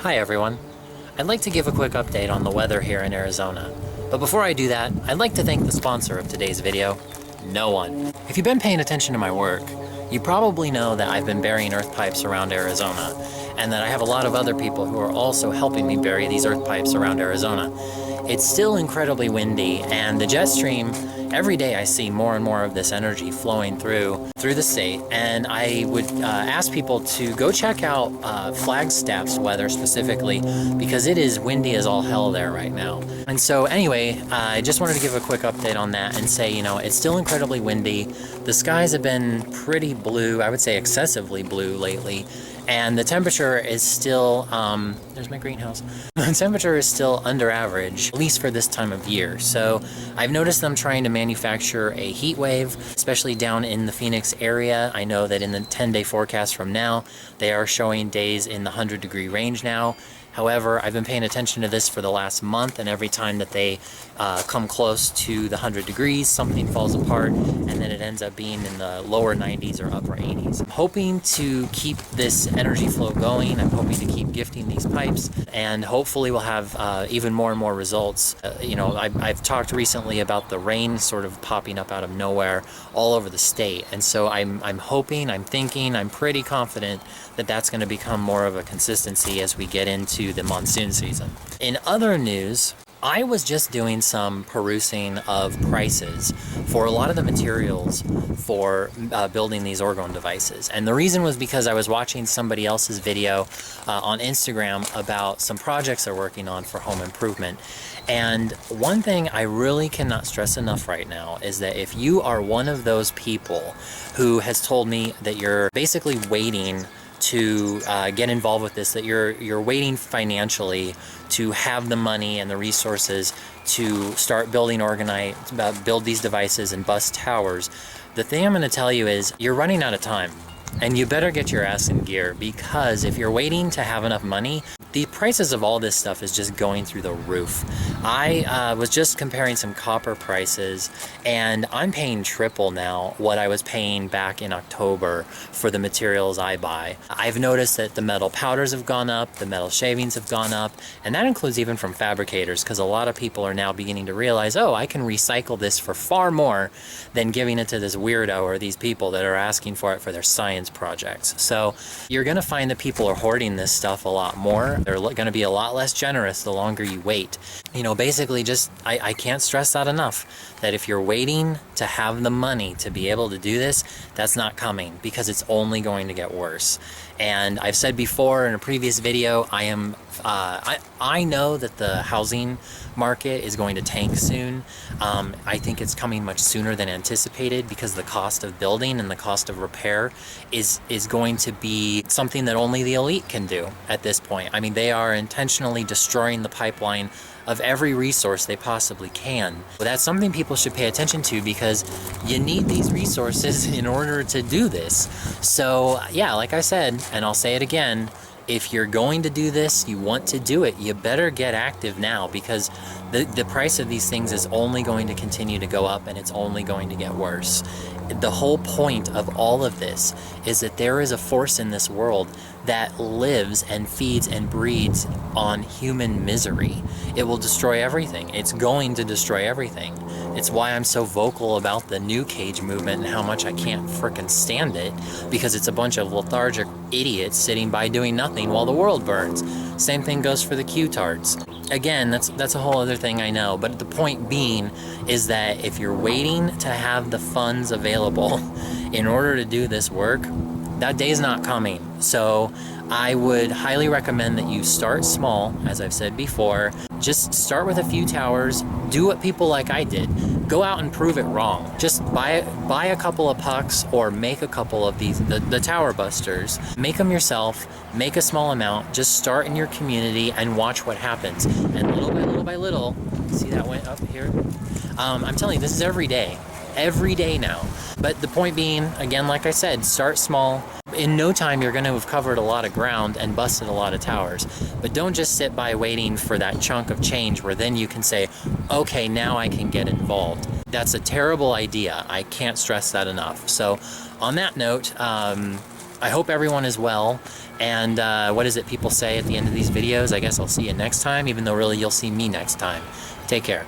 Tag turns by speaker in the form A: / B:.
A: Hi everyone. I'd like to give a quick update on the weather here in Arizona. But before I do that, I'd like to thank the sponsor of today's video, No One. If you've been paying attention to my work, you probably know that I've been burying earth pipes around Arizona, and that I have a lot of other people who are also helping me bury these earth pipes around Arizona. It's still incredibly windy, and the jet stream, every day I see more and more of this energy flowing through the state, and I would ask people to go check out Flagstaff's weather specifically, because it is windy as all hell there right now. And so anyway, I just wanted to give a quick update on that and say, you know, it's still incredibly windy. The skies have been pretty blue, I would say excessively blue lately. And the temperature is still, there's my greenhouse. The temperature is still under average, at least for this time of year. So I've noticed them trying to manufacture a heat wave, especially down in the Phoenix area. I know that in the 10-day forecast from now, they are showing days in the 100-degree range now. However, I've been paying attention to this for the last month, and every time that they come close to the 100 degrees, something falls apart, and then it ends up being in the lower 90s or upper 80s. I'm hoping to keep this energy flow going. I'm hoping to keep gifting these pipes, and hopefully we'll have even more and more results. You know, I've talked recently about the rain sort of popping up out of nowhere all over the state, and so I'm hoping, I'm thinking, I'm pretty confident that that's going to become more of a consistency as we get into the monsoon season. In other news, I was just doing some perusing of prices for a lot of the materials for building these orgone devices. And the reason was because I was watching somebody else's video on Instagram about some projects they're working on for home improvement. And one thing I really cannot stress enough right now is that if you are one of those people who has told me that you're basically waiting to get involved with this, that you're waiting financially to have the money and the resources to start build these devices and bust towers, the thing I'm going to tell you is you're running out of time. And you better get your ass in gear, because if you're waiting to have enough money, the prices of all this stuff is just going through the roof. I was just comparing some copper prices, and I'm paying triple now what I was paying back in October for the materials I buy. I've noticed that the metal powders have gone up, the metal shavings have gone up, and that includes even from fabricators, because a lot of people are now beginning to realize, oh, I can recycle this for far more than giving it to this weirdo or these people that are asking for it for their science projects. So you're going to find that people are hoarding this stuff a lot more. They're going to be a lot less generous the longer you wait. You know, basically just, I can't stress that enough, that if you're waiting to have the money to be able to do this, that's not coming, because it's only going to get worse. And I've said before in a previous video, I know that the housing market is going to tank soon. I think it's coming much sooner than anticipated, because the cost of building and the cost of repair is going to be something that only the elite can do at this point. I mean, they are intentionally destroying the pipeline of every resource they possibly can. But that's something people should pay attention to, because you need these resources in order to do this. So yeah, like I said, and I'll say it again, if you're going to do this, you want to do it, you better get active now, because the price of these things is only going to continue to go up, and it's only going to get worse. The whole point of all of this is that there is a force in this world that lives and feeds and breeds on human misery. It will destroy everything. It's going to destroy everything. It's why I'm so vocal about the New Cage movement and how much I can't frickin' stand it, because it's a bunch of lethargic idiots sitting by doing nothing while the world burns. Same thing goes for the Q-tards. Again, that's a whole other thing, I know, but the point being is that if you're waiting to have the funds available in order to do this work, that day's not coming. So I would highly recommend that you start small, as I've said before. Just start with a few towers, do what people like I did. Go out and prove it wrong. Just buy a couple of pucks, or make a couple of these, the tower busters. Make them yourself, make a small amount, just start in your community and watch what happens. And little by little, see that went up here? I'm telling you, this is every day now. But the point being, again, like I said, start small. In no time, you're going to have covered a lot of ground and busted a lot of towers. But don't just sit by waiting for that chunk of change where then you can say, okay, now I can get involved. That's a terrible idea. I can't stress that enough. So on that note, I hope everyone is well, and what is it people say at the end of these videos? I guess I'll see you next time, even though really you'll see me next time. Take care.